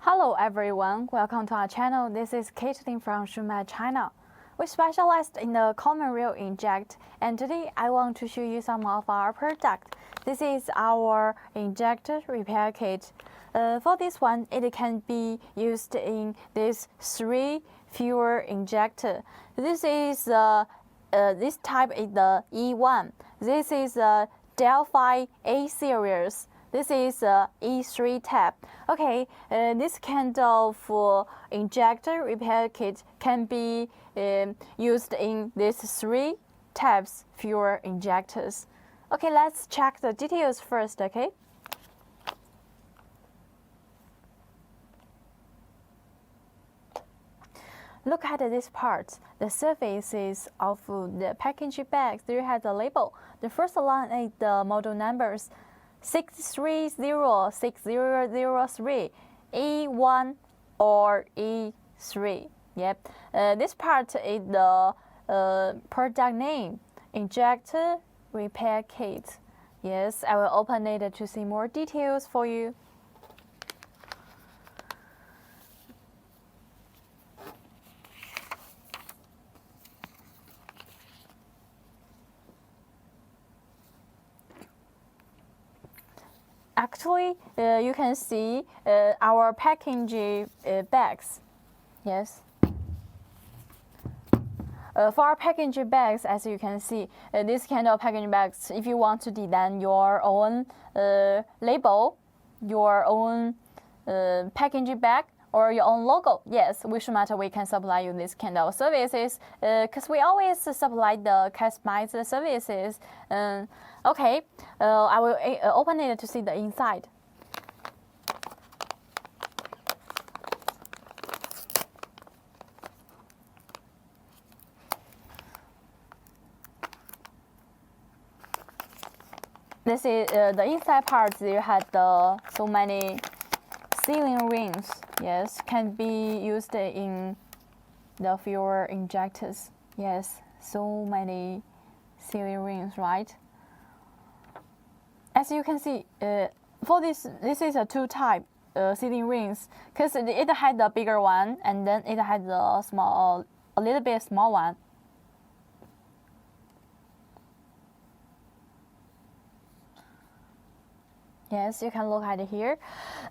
Hello everyone, welcome to our channel. This is Caitlin from Shumatt, China. We specialize in the common rail inject, and today I want to show you some of our product. This is our injector repair kit. For this one, it can be used in this 3 fuel injector. This is this type is the E1. This is the Delphi A series. This is E3 type. Okay, this kind of injector repair kit can be used in these 3 types fuel injectors. Okay, let's check the details first, okay? Look at this part. The surfaces of the packaging bags, there has a label. The first line is the model numbers. 6306003 E1 or E3. Yep. This part is the product name, injector repair kit. Yes, I will open it to see more details for you. Actually, you can see our packaging bags. Yes. For our packaging bags, as you can see, this kind of packaging bags, if you want to design your own label, your own packaging bag, or your own logo, yes, we can supply you this kind of services because we always supply the customized services. Okay, I will open it to see the inside. This is the inside part. You had so many sealing rings. Yes, can be used in the fuel injectors. Yes, so many sealing rings, right? As you can see, for this is a 2-type sealing rings because it had the bigger one and then it had the small, a little bit small one. Yes, you can look at it here.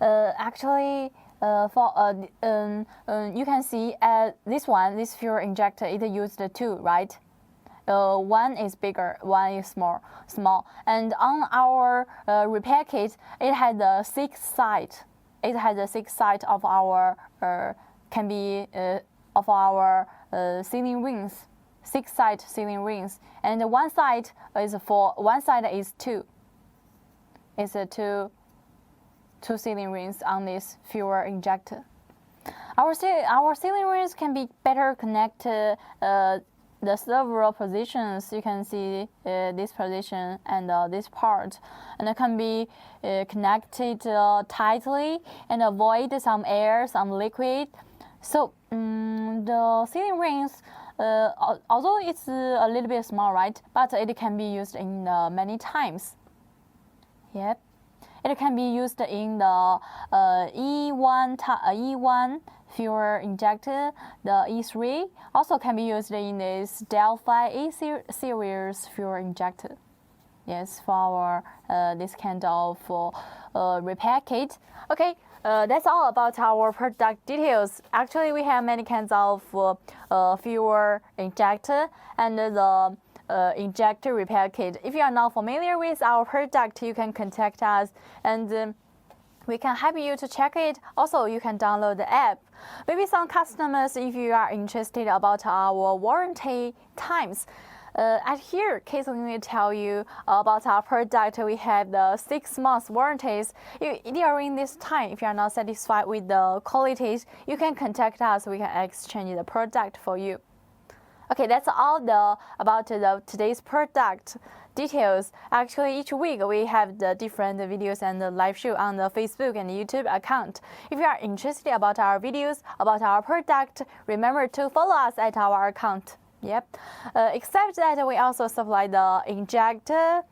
Actually, you can see this fuel injector, it used 2, right? One is bigger, one is small. And on our repair kit, it had the 6 side. It had the 6 side of our sealing rings, 6 side sealing rings, and one side is 2. It's a two sealing rings on this fuel injector. Our sealing rings can be better connected the several positions. You can see this position and this part, and it can be connected tightly and avoid some air, some liquid. So the sealing rings, although it's a little bit small, right? But it can be used in many times. Yep. It can be used in the E1 fuel injector, the E3. Also can be used in this Delphi A series fuel injector. Yes, for our this kind of repair kit. Okay, that's all about our product details. Actually, we have many kinds of fuel injector and the injector repair kit. If you are not familiar with our product, you can contact us and we can help you to check it. Also, you can download the app. Maybe some customers, if you are interested about our warranty times, at here, Caitlin will tell you about our product. We have the 6 months warranties. During this time, if you are not satisfied with the qualities, you can contact us. We can exchange the product for you. Okay, that's all about today's product details. Actually, each week we have the different videos and the live show on the Facebook and YouTube account. If you are interested about our videos, about our product, remember to follow us at our account. Yep. Except that we also supply the injector,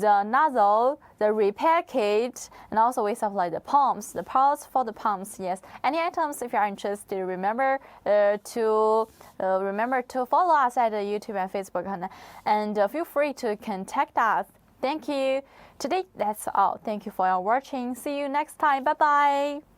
the nozzle, the repair kit, and also we supply the pumps, the parts for the pumps. Yes, any items if you are interested, remember to follow us at YouTube and Facebook, and feel free to contact us. Thank you. Today that's all. Thank you for your watching. See you next time. Bye bye.